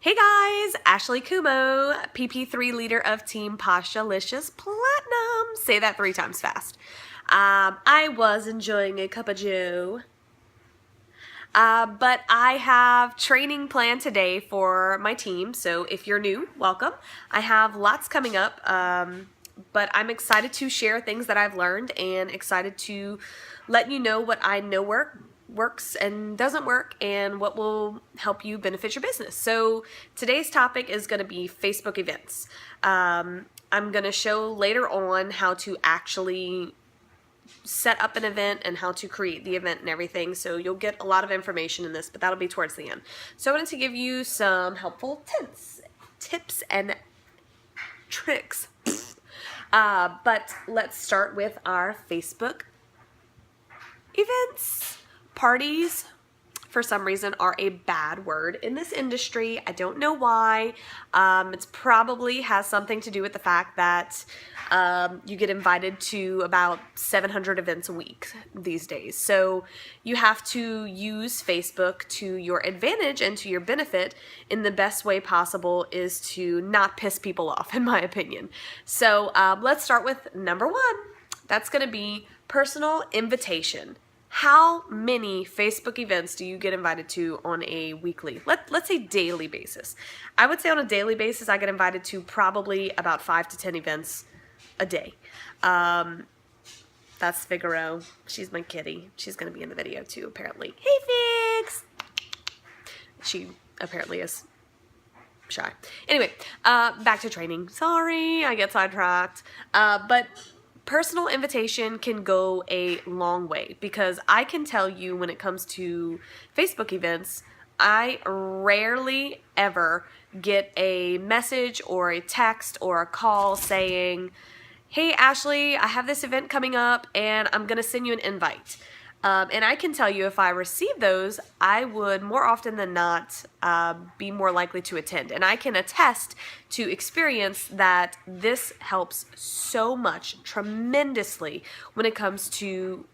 Hey guys, Ashley Kumo, PP3 leader of Team Poshalicious Platinum. Say that 3 times fast. I was enjoying a cup of joe, but I have training planned today for my team, so if you're new, welcome. I have lots coming up, but I'm excited to share things that I've learned and excited to let you know what I know works and doesn't work and what will help you benefit your business. So today's topic is going to be Facebook events. I'm going to show later on how to actually set up an event and how to create the event and everything. So you'll get a lot of information in this, but that'll be towards the end. So I wanted to give you some helpful tips and tricks. But let's start with our Facebook events. Parties, for some reason, are a bad word in this industry. I don't know why. It probably has something to do with the fact that you get invited to about 700 events a week these days. So you have to use Facebook to your advantage and to your benefit in the best way possible is to not piss people off, in my opinion. So let's start with number 1. That's going to be personal invitation. How many Facebook events do you get invited to on a weekly, let's say daily basis? I would say on a daily basis, I get invited to probably about 5 to 10 events a day. That's Figaro. She's my kitty. She's going to be in the video too, apparently. Hey, Figs! She apparently is shy. Anyway, back to training. Sorry, I get sidetracked. But personal invitation can go a long way because I can tell you when it comes to Facebook events, I rarely ever get a message or a text or a call saying, hey Ashley, I have this event coming up and I'm going to send you an invite. And I can tell you if I receive those, I would more often than not be more likely to attend. And I can attest to experience that this helps so much, tremendously, when it comes to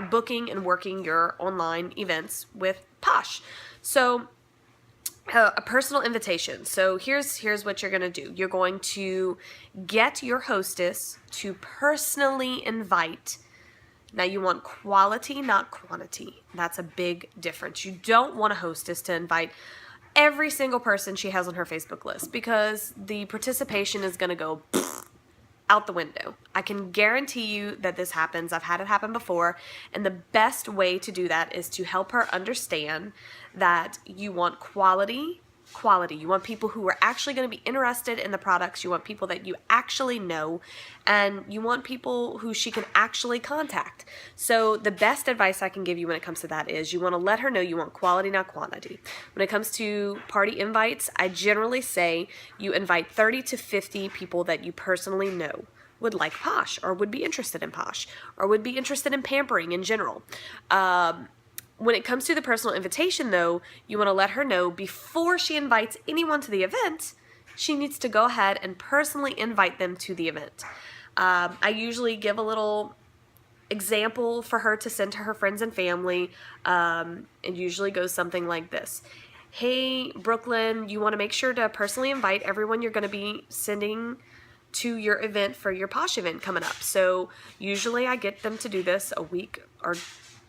booking and working your online events with Posh. So a personal invitation. So here's what you're going to do. You're going to get your hostess to personally invite. Now you want quality, not quantity. That's a big difference. You don't want a hostess to invite every single person she has on her Facebook list because the participation is going to go out the window. I can guarantee you that this happens. I've had it happen before. And the best way to do that is to help her understand that you want quality. You want people who are actually going to be interested in the products. You want people that you actually know, and you want people who she can actually contact. So the best advice I can give you when it comes to that is you want to let her know you want quality, not quantity. When it comes to party invites, I generally say you invite 30 to 50 people that you personally know would like Posh or would be interested in Posh or would be interested in pampering in general. When it comes to the personal invitation, though, you want to let her know before she invites anyone to the event, she needs to go ahead and personally invite them to the event. I usually give a little example for her to send to her friends and family. It usually goes something like this. Hey, Brooklyn, you want to make sure to personally invite everyone you're going to be sending to your event for your Posh event coming up. So usually I get them to do this a week or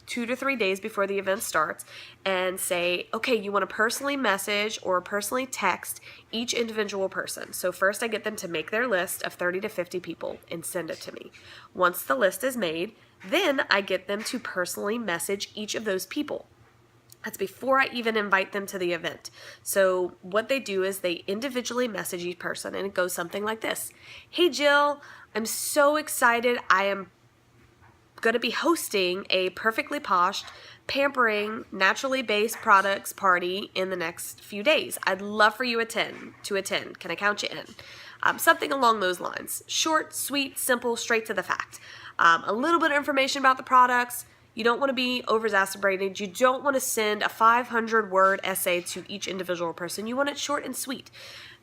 2 to 3 days before the event starts and say, okay, you want to personally message or personally text each individual person. So first I get them to make their list of 30 to 50 people and send it to me. Once the list is made, then I get them to personally message each of those people. That's before I even invite them to the event. So what they do is they individually message each person, and it goes something like this. Hey Jill, I'm so excited. I am going to be hosting a perfectly poshed, pampering, naturally based products party in the next few days. I'd love for you to attend. Can I count you in? Something along those lines. Short, sweet, simple, straight to the fact. A little bit of information about the products. You don't want to be over-exasperated. You don't want to send a 500-word essay to each individual person. You want it short and sweet.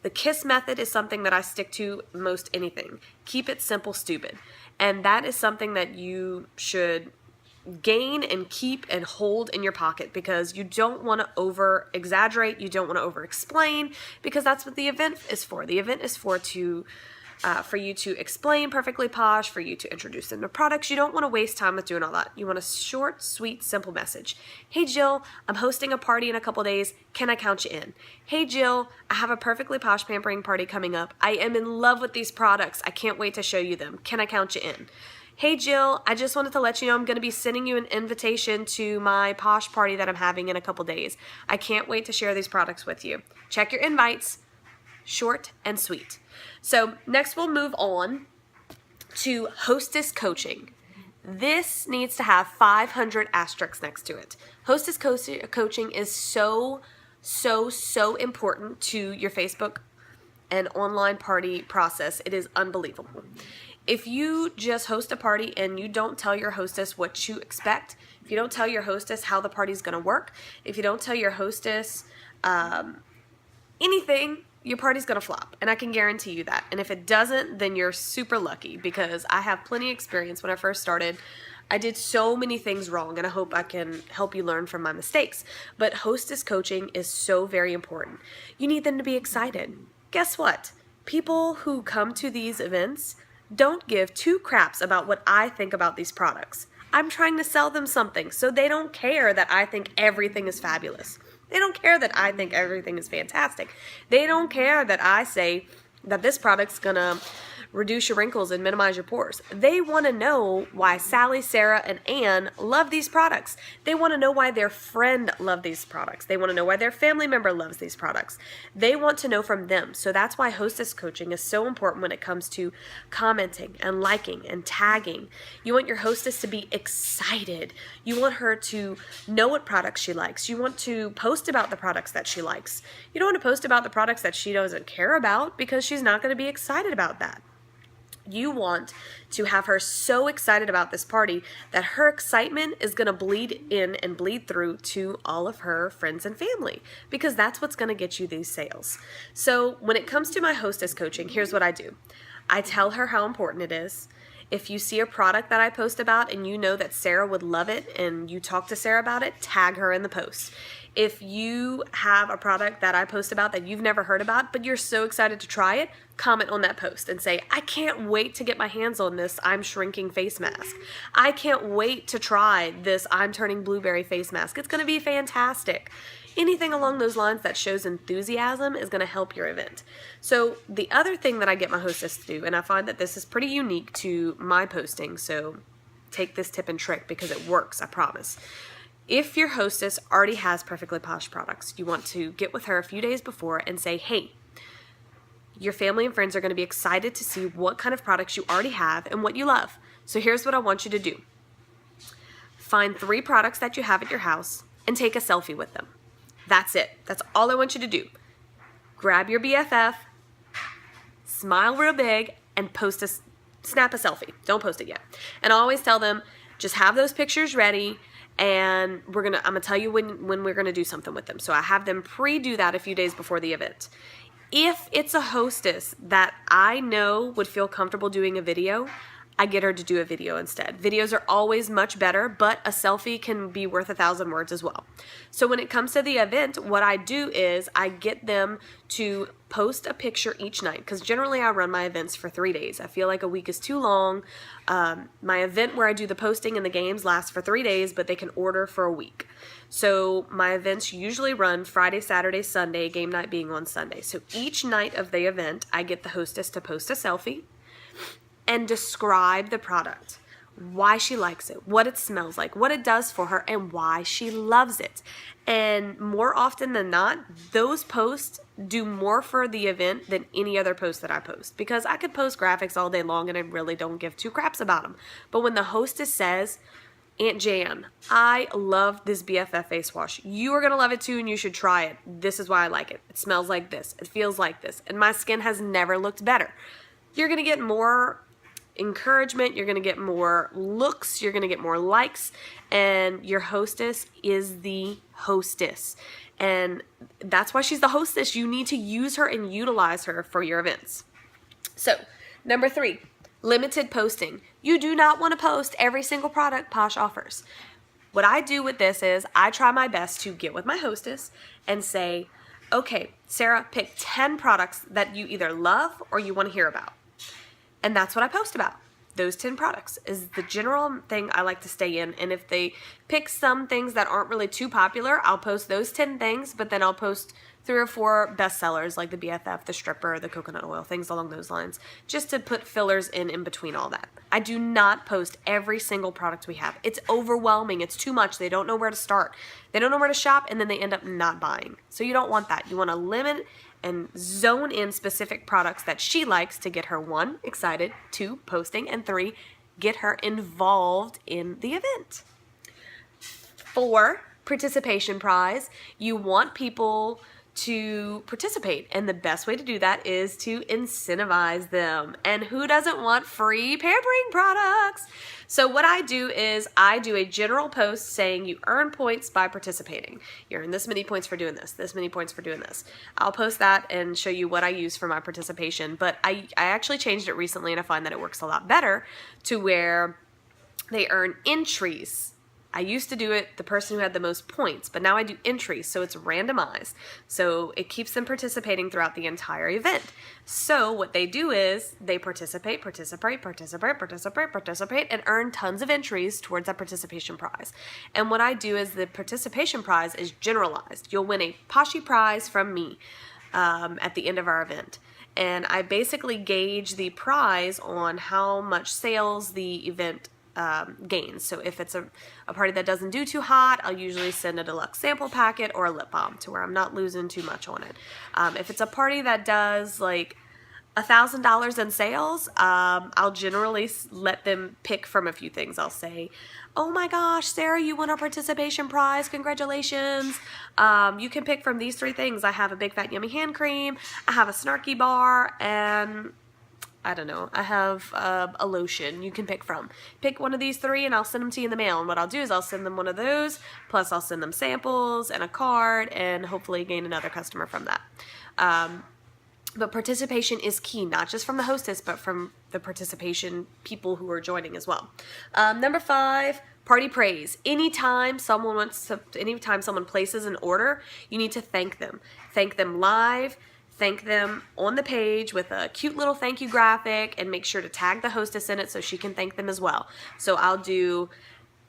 The KISS method is something that I stick to most anything. Keep it simple, stupid. And that is something that you should gain and keep and hold in your pocket, because you don't want to over exaggerate, you don't want to over explain, because that's what the event is for. The event is for you to explain Perfectly Posh, for you to introduce them to products. You don't want to waste time with doing all that. You want a short, sweet, simple message. Hey Jill, I'm hosting a party in a couple days. Can I count you in? Hey Jill, I have a Perfectly Posh pampering party coming up. I am in love with these products. I can't wait to show you them. Can I count you in? Hey Jill, I just wanted to let you know I'm going to be sending you an invitation to my Posh party that I'm having in a couple days. I can't wait to share these products with you. Check your invites. Short and sweet. So next we'll move on to hostess coaching. This needs to have 500 asterisks next to it. Hostess coaching is so important to your Facebook and online party process. It is unbelievable. If you just host a party and you don't tell your hostess what you expect, if you don't tell your hostess how the party's going to work, if you don't tell your hostess anything, your party's going to flop. And I can guarantee you that. And if it doesn't, then you're super lucky, because I have plenty of experience. When I first started, I did so many things wrong, and I hope I can help you learn from my mistakes. But hostess coaching is so very important. You need them to be excited. Guess what? People who come to these events don't give two craps about what I think about these products. I'm trying to sell them something, so they don't care that I think everything is fabulous. They don't care that I think everything is fantastic. They don't care that I say that this product's gonna reduce your wrinkles and minimize your pores. They want to know why Sally, Sarah, and Ann love these products. They want to know why their friend loves these products. They want to know why their family member loves these products. They want to know from them. So that's why hostess coaching is so important when it comes to commenting and liking and tagging. You want your hostess to be excited. You want her to know what products she likes. You want to post about the products that she likes. You don't want to post about the products that she doesn't care about, because she's not going to be excited about that. You want to have her so excited about this party that her excitement is going to bleed in and bleed through to all of her friends and family, because that's what's going to get you these sales. So when it comes to my hostess coaching, here's what I do. I tell her how important it is. If you see a product that I post about and you know that Sarah would love it and you talk to Sarah about it, tag her in the post. If you have a product that I post about that you've never heard about, but you're so excited to try it, comment on that post and say, I can't wait to get my hands on this I'm shrinking face mask. I can't wait to try this I'm turning blueberry face mask. It's going to be fantastic. Anything along those lines that shows enthusiasm is going to help your event. So the other thing that I get my hostess to do, and I find that this is pretty unique to my posting, so take this tip and trick because it works, I promise. If your hostess already has Perfectly Posh products, you want to get with her a few days before and say, hey, your family and friends are going to be excited to see what kind of products you already have and what you love. So here's what I want you to do. Find 3 products that you have at your house and take a selfie with them. That's it. That's all I want you to do. Grab your BFF, smile real big, and snap a selfie. Don't post it yet. And I always tell them, just have those pictures ready, and I'm gonna tell you when we're gonna do something with them. So I have them pre-do that a few days before the event. If it's a hostess that I know would feel comfortable doing a video, I get her to do a video instead. Videos are always much better, but a selfie can be worth 1,000 words as well. So when it comes to the event, what I do is I get them to post a picture each night, because generally I run my events for 3 days. I feel like a week is too long. My event where I do the posting and the games lasts for 3 days, but they can order for a week. So my events usually run Friday, Saturday, Sunday, game night being on Sunday. So each night of the event, I get the hostess to post a selfie and describe the product, why she likes it, what it smells like, what it does for her, and why she loves it. And more often than not, those posts do more for the event than any other post that I post, because I could post graphics all day long and I really don't give 2 craps about them. But when the hostess says, Aunt Jan, I love this BFF face wash. You are going to love it too, and you should try it. This is why I like it. It smells like this. It feels like this. And my skin has never looked better. You're going to get more encouragement, you're going to get more looks, you're going to get more likes, and your hostess is the hostess. And that's why she's the hostess. You need to use her and utilize her for your events. So, number 3, Limited posting. You do not want to post every single product Posh offers. What I do with this is I try my best to get with my hostess and say, okay, Sarah, pick 10 products that you either love or you want to hear about. And that's what I post about. Those 10 products is the general thing I like to stay in. And if they pick some things that aren't really too popular, I'll post those 10 things, but then I'll post 3 or 4 bestsellers like the BFF, the stripper, the coconut oil, things along those lines, just to put fillers in between all that. I do not post every single product we have. It's overwhelming. It's too much. They don't know where to start. They don't know where to shop, and then they end up not buying. So you don't want that. You want to limit and zone in specific products that she likes to get her 1, excited, 2, posting, and 3, get her involved in the event. 4, participation prize. You want people to participate, and the best way to do that is to incentivize them. And who doesn't want free pampering products? So what I do is I do a general post saying you earn points by participating. You earn this many points for doing this many points for doing this. I'll post that and show you what I use for my participation, but I actually changed it recently, and I find that it works a lot better to where they earn entries. I used to do it the person who had the most points, but now I do entries, so it's randomized. So it keeps them participating throughout the entire event. So what they do is they participate, and earn tons of entries towards that participation prize. And what I do is the participation prize is generalized. You'll win a Poshy prize from me at the end of our event. And I basically gauge the prize on how much sales the event gains. So if it's a party that doesn't do too hot, I'll usually send a deluxe sample packet or a lip balm to where I'm not losing too much on it. If it's a party that does like $1,000 in sales, I'll generally let them pick from a few things. I'll say, oh my gosh, Sarah, you won our participation prize. Congratulations. You can pick from these 3 things. I have a big fat yummy hand cream, I have a snarky bar, and I don't know, I have a lotion you can pick from. Pick one of these 3 and I'll send them to you in the mail. And what I'll do is I'll send them one of those, plus I'll send them samples and a card, and hopefully gain another customer from that. But participation is key, not just from the hostess, but from the participation people who are joining as well. Number 5, party praise. Anytime someone places an order, you need to thank them. Thank them live. Thank them on the page with a cute little thank you graphic, and make sure to tag the hostess in it so she can thank them as well. So I'll do,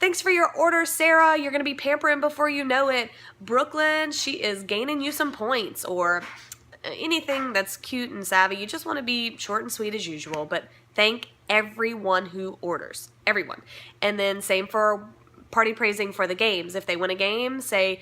thanks for your order, Sarah. You're going to be pampering before you know it. Brooklyn, she is gaining you some points, or anything that's cute and savvy. You just want to be short and sweet as usual, but thank everyone who orders. Everyone. And then same for party praising for the games. If they win a game, say,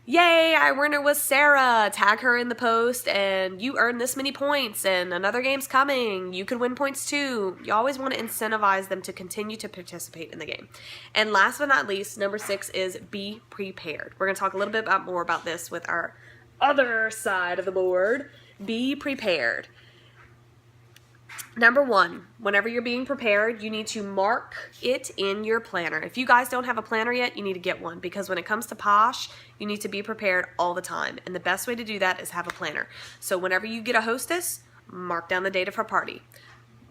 yay, our winner was Sarah. Tag her in the post, and you earned this many points, and another game's coming. You could win points too. You always want to incentivize them to continue to participate in the game. And last but not least, number 6 is be prepared. We're going to talk a little bit more about this with our other side of the board. Be prepared. Number 1, whenever you're being prepared, you need to mark it in your planner. If you guys don't have a planner yet, you need to get one, because when it comes to Posh, you need to be prepared all the time. And the best way to do that is have a planner. So whenever you get a hostess, mark down the date of her party.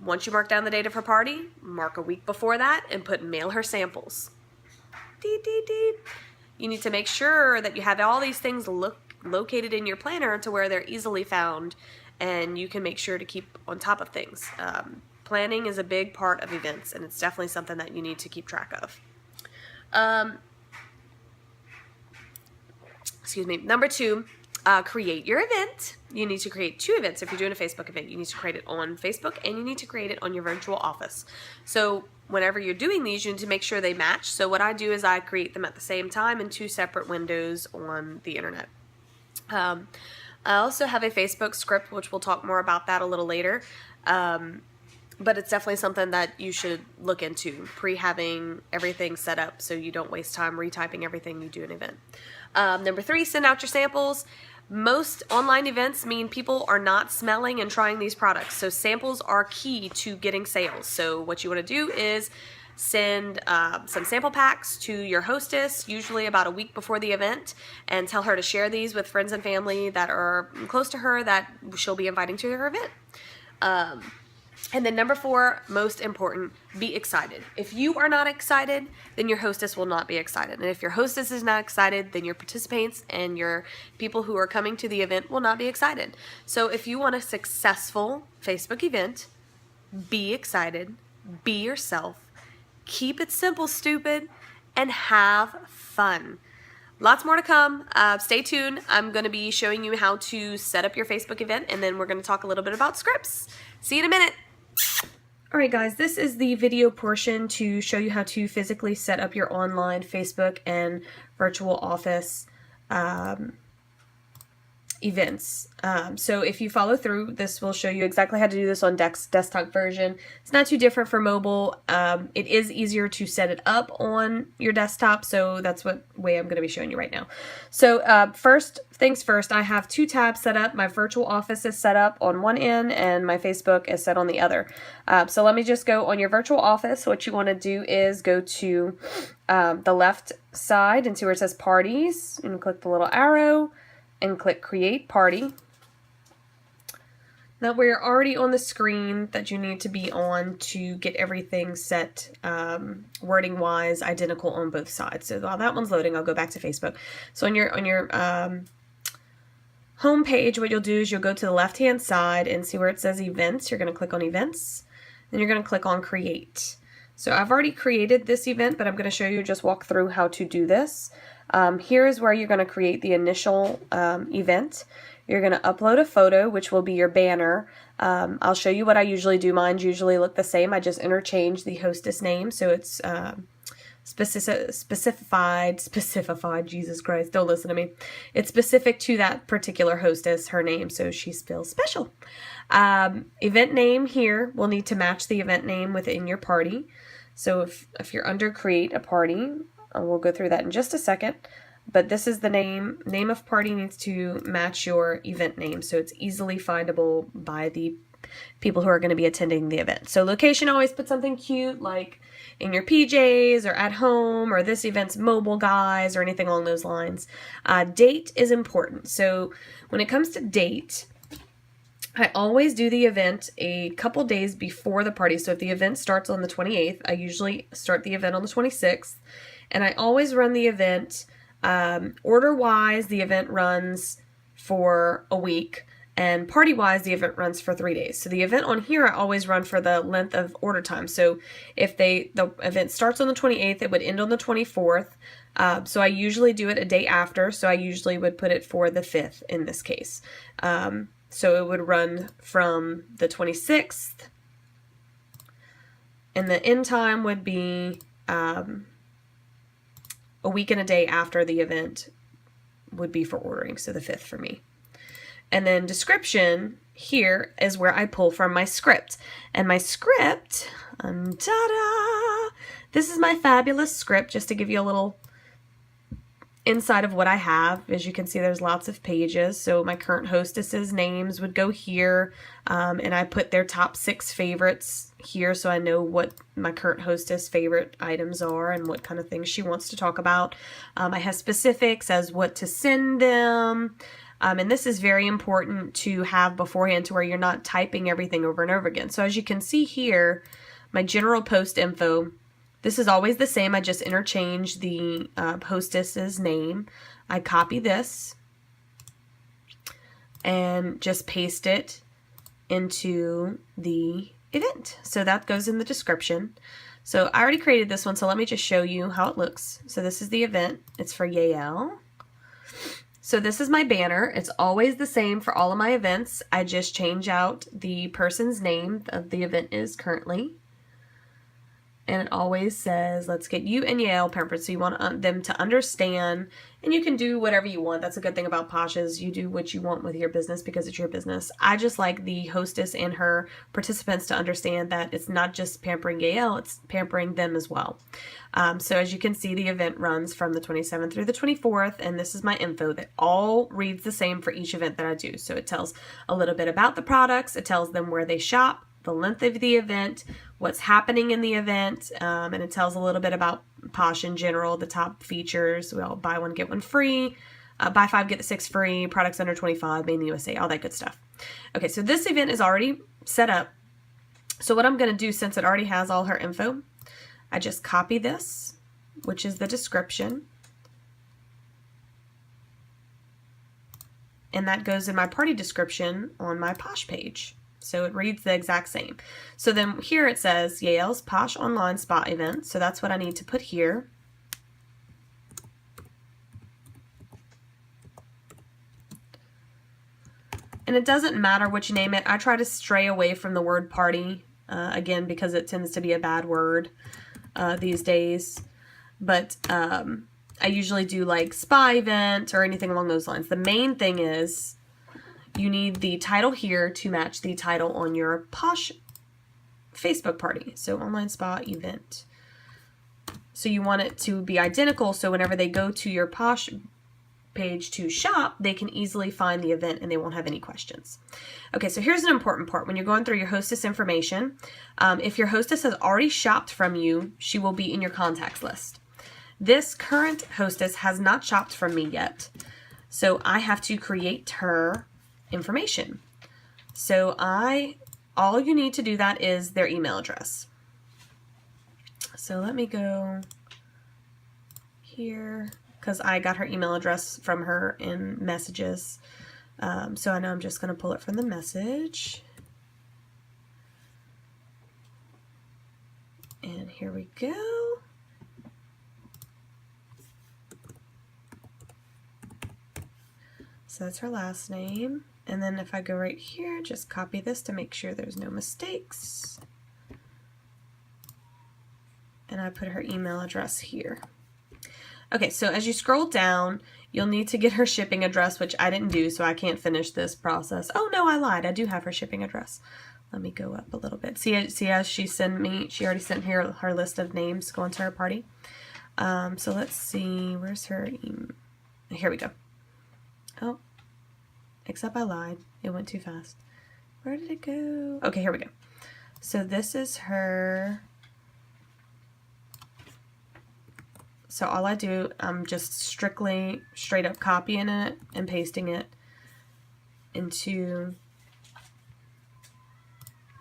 Once you mark down the date of her party, mark a week before that and put mail her samples. Deep, deep, deep. You need to make sure that you have all these things located in your planner to where they're easily found, and you can make sure to keep on top of things. Planning is a big part of events, and it's definitely something that you need to keep track of. Excuse me. Number 2, create your event. You need to create 2 events. If you're doing a Facebook event, you need to create it on Facebook, and you need to create it on your virtual office. So whenever you're doing these, you need to make sure they match. So what I do is I create them at the same time in 2 separate windows on the internet. I also have a Facebook script, which we'll talk more about that a little later. But it's definitely something that you should look into, having everything set up so you don't waste time retyping everything you do an event. Number 3, send out your samples. Most online events mean people are not smelling and trying these products. So samples are key to getting sales. So what you want to do is send some sample packs to your hostess, usually about a week before the event, and tell her to share these with friends and family that are close to her that she'll be inviting to her event. And then number 4, most important, be excited. If you are not excited, then your hostess will not be excited. And if your hostess is not excited, then your participants and your people who are coming to the event will not be excited. So if you want a successful Facebook event, be excited, be yourself, keep it simple, stupid, and have fun. Lots more to come. Stay tuned. I'm going to be showing you how to set up your Facebook event, and then we're going to talk a little bit about scripts. See you in a minute. Alright guys, this is the video portion to show you how to physically set up your online Facebook and virtual office events. So if you follow through, this will show you exactly how to do this on desktop version. It's not too different for mobile. It is easier to set it up on your desktop, so that's what way I'm going to be showing you right now. So first things first, I have 2 tabs set up. My virtual office is set up on one end and my Facebook is set on the other. So let me just go on your virtual office. What you want to do is go to the left side and see where it says parties, and click the little arrow and click create party. Now we're already on the screen that you need to be on to get everything set wording wise identical on both sides. So while that one's loading, I'll go back to Facebook. So on your home page, what you'll do is you'll go to the left hand side and see where it says events. You're going to click on events, then you're going to click on create. So I've already created this event, but I'm going to show you, just walk through how to do this. Here is where you're going to create the initial event. You're going to upload a photo, which will be your banner. I'll show you what I usually do. Mine usually look the same. I just interchange the hostess name, so it's specified, Jesus Christ, don't listen to me. It's specific to that particular hostess, her name, so she feels special. Event name here will need to match the event name within your party. So if you're under create a party, we'll go through that in just a second, but this is the name of party needs to match your event name, so it's easily findable by the people who are going to be attending the event. So location, always put something cute like in your PJs or at home, or this event's mobile, guys, or anything along those lines. Date is important. So when it comes to date, I always do the event a couple days before the party. So if the event starts on the 28th, I usually start the event on the 26th. And I always run the event order-wise. The event runs for a week, and party-wise, the event runs for 3 days. So the event on here, I always run for the length of order time. So if the event starts on the 28th, it would end on the 24th. So I usually do it a day after. So I usually would put it for the 5th in this case. So it would run from the 26th, and the end time would be a week and a day after the event would be for ordering, so the 5th for me. And then description here is where I pull from my script. And my script, ta-da! This is my fabulous script, just to give you a little insight of what I have. As you can see, there's lots of pages. So my current hostesses' names would go here, and I put their top 6 favorites here, so I know what my current hostess favorite items are and what kind of things she wants to talk about. I have specifics as what to send them, and this is very important to have beforehand to where you're not typing everything over and over again. So as you can see here, my general post info, this is always the same. I just interchange the hostess's name. I copy this and just paste it into the event. So that goes in the description. So I already created this one, so let me just show you how it looks. So this is the event. It's for Yael. So this is my banner. It's always the same for all of my events. I just change out the person's name of the event is currently. And it always says, let's get you and Yael pampered. So you want them to understand, and you can do whatever you want. That's a good thing about Posh's. You do what you want with your business because it's your business. I just like the hostess and her participants to understand that it's not just pampering Yael, it's pampering them as well. So as you can see, the event runs from the 27th through the 24th, and this is my info that all reads the same for each event that I do. So it tells a little bit about the products, it tells them where they shop, the length of the event, what's happening in the event, and it tells a little bit about Posh in general, the top features. Well, buy one, get one free, buy 5, get the 6 free, products under 25, made in the USA, all that good stuff. Okay, so this event is already set up. So what I'm going to do, since it already has all her info, I just copy this, which is the description. And that goes in my party description on my Posh page. So it reads the exact same. So then here it says Yael's Posh Online Spa Event. So that's what I need to put here. And it doesn't matter what you name it. I try to stray away from the word party, again, because it tends to be a bad word these days. But I usually do like spa event or anything along those lines. The main thing is you need the title here to match the title on your Posh Facebook party. So online spa event. So you want it to be identical, so whenever they go to your Posh page to shop, they can easily find the event and they won't have any questions. Okay, so here's an important part. When you're going through your hostess information, if your hostess has already shopped from you, she will be in your contacts list. This current hostess has not shopped from me yet, so I have to create her information. So all you need to do that is their email address. So let me go here, because I got her email address from her in messages. So I know I'm just going to pull it from the message. And here we go. So that's her last name. And then if I go right here, just copy this to make sure there's no mistakes. And I put her email address here. Okay, so as you scroll down, you'll need to get her shipping address, which I didn't do, so I can't finish this process. Oh no, I lied. I do have her shipping address. Let me go up a little bit. See as she sent me, she already sent here her list of names going to her party. So let's see, where's her email? Here we go. Oh, except I lied. It went too fast. Where did it go? Okay, here we go. So this is her. So all I do, I'm just strictly straight up copying it and pasting it into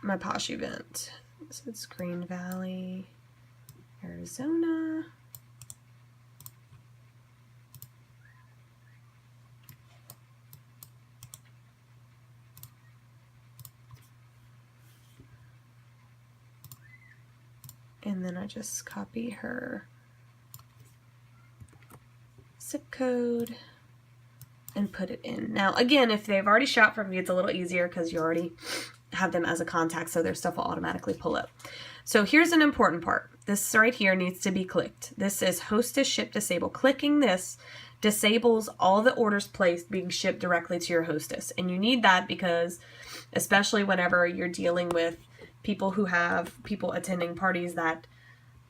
my Posh event. So it's Green Valley, Arizona. And then I just copy her zip code and put it in. Now again, if they've already shopped from you, it's a little easier because you already have them as a contact, so their stuff will automatically pull up. So here's an important part. This right here needs to be clicked. This is hostess ship disable. Clicking this disables all the orders placed being shipped directly to your hostess. And you need that because especially whenever you're dealing with people who have people attending parties that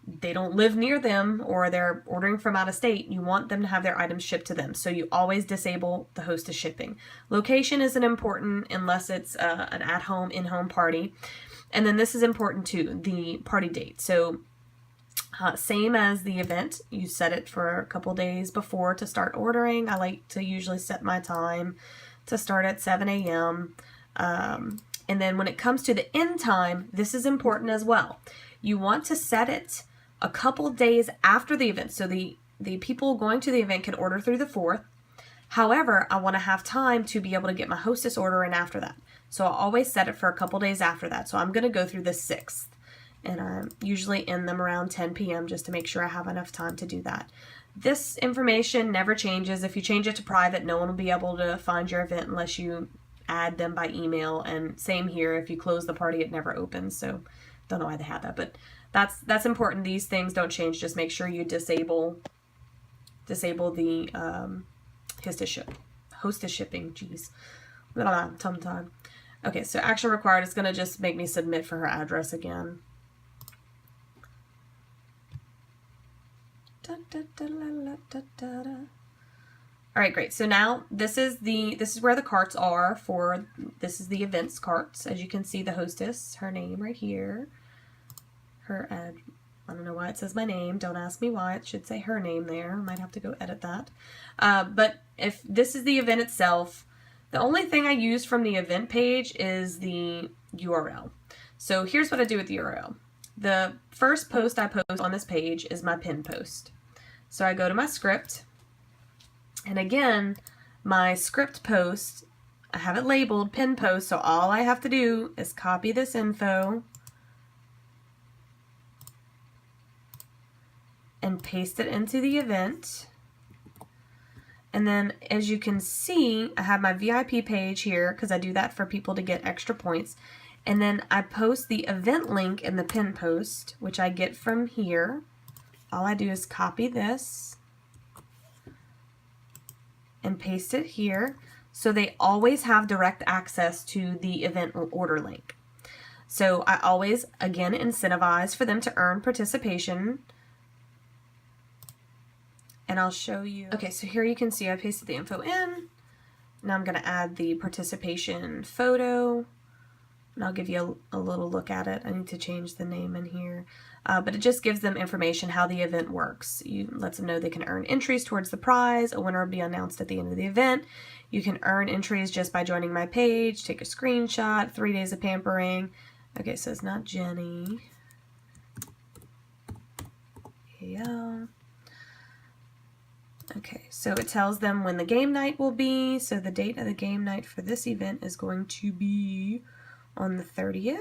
they don't live near them or they're ordering from out of state, you want them to have their items shipped to them. So you always disable the hostess shipping. Location isn't important unless it's an at-home, in-home party. And then this is important too, the party date. So same as the event, you set it for a couple days before to start ordering. I like to usually set my time to start at 7 a.m. And then when it comes to the end time, this is important as well. You want to set it a couple days after the event. So the people going to the event can order through the 4th. However, I want to have time to be able to get my hostess order in after that. So I'll always set it for a couple days after that. So I'm going to go through the 6th. And I usually end them around 10 p.m. just to make sure I have enough time to do that. This information never changes. If you change it to private, no one will be able to find your event unless you add them by email. And same here, if you close the party, it never opens. So don't know why they had that, but that's important. These things don't change. Just make sure you disable the hostess shipping. Jeez, tongue tied. Okay, so action required is going to just make me submit for her address again. All right, great. So now this is where the carts are for, this is the events carts. As you can see, the hostess, her name right here, her ad. I don't know why it says my name. Don't ask me why. It should say her name there. I might have to go edit that. But if this is the event itself, the only thing I use from the event page is the URL. So here's what I do with the URL. The first post I post on this page is my pin post. So I go to my script, and again, my script post, I have it labeled pin post, so all I have to do is copy this info and paste it into the event. And then as you can see, I have my VIP page here because I do that for people to get extra points. And then I post the event link in the pin post, which I get from here. All I do is copy this and paste it here. So they always have direct access to the event order link. So I always, again, incentivize for them to earn participation. And I'll show you. Okay, so here you can see I pasted the info in. Now I'm going to add the participation photo. And I'll give you a little look at it. I need to change the name in here. But it just gives them information how the event works. You lets them know they can earn entries towards the prize. A winner will be announced at the end of the event. You can earn entries just by joining my page. Take a screenshot. 3 days of pampering. Okay, so it's not Jenny. Yeah. Okay, so it tells them when the game night will be. So the date of the game night for this event is going to be on the 30th.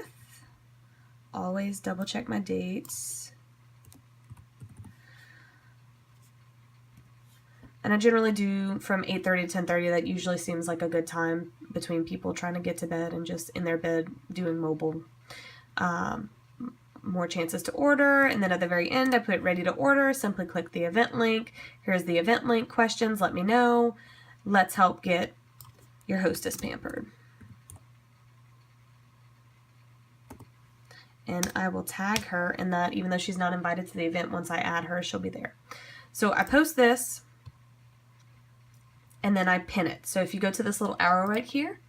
Always double check my dates. And I generally do from 8:30 to 10:30. That usually seems like a good time between people trying to get to bed and just in their bed doing mobile. More chances to order, and then at the very end I put ready to order. Simply click the event link. Here's the event link. Questions, let me know. Let's help get your hostess pampered. And I will tag her in that, even though she's not invited to the event. Once I add her, she'll be there. So I post this and then I pin it. So if you go to this little arrow right here,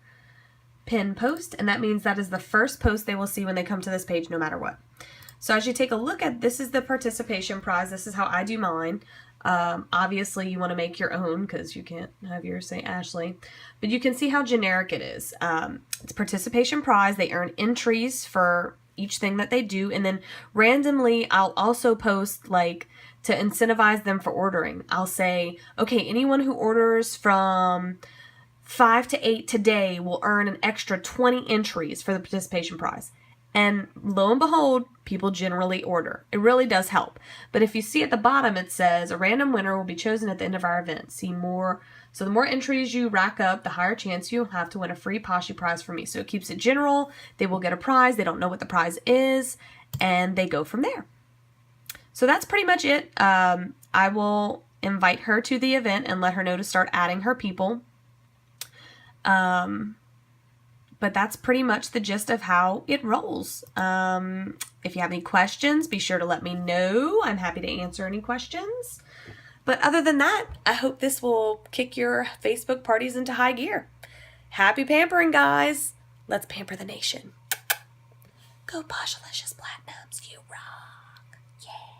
pin post, and that means that is the first post they will see when they come to this page no matter what. So as you take a look at, this is the participation prize. This is how I do mine. Obviously you want to make your own because you can't have yours say Ashley, but you can see how generic it is. It's participation prize. They earn entries for each thing that they do, and then randomly I'll also post like to incentivize them for ordering. I'll say, okay, anyone who orders from 5 to 8 today will earn an extra 20 entries for the participation prize. And lo and behold, people generally order. It really does help. But if you see at the bottom, it says a random winner will be chosen at the end of our event. See more. So the more entries you rack up, the higher chance you'll have to win a free Poshy prize from me. So it keeps it general. They will get a prize. They don't know what the prize is, and they go from there. So that's pretty much it. I will invite her to the event and let her know to start adding her people. But that's pretty much the gist of how it rolls. If you have any questions, be sure to let me know. I'm happy to answer any questions. But other than that, I hope this will kick your Facebook parties into high gear. Happy pampering, guys. Let's pamper the nation. Go Poshalicious Platinums, you rock. Yeah.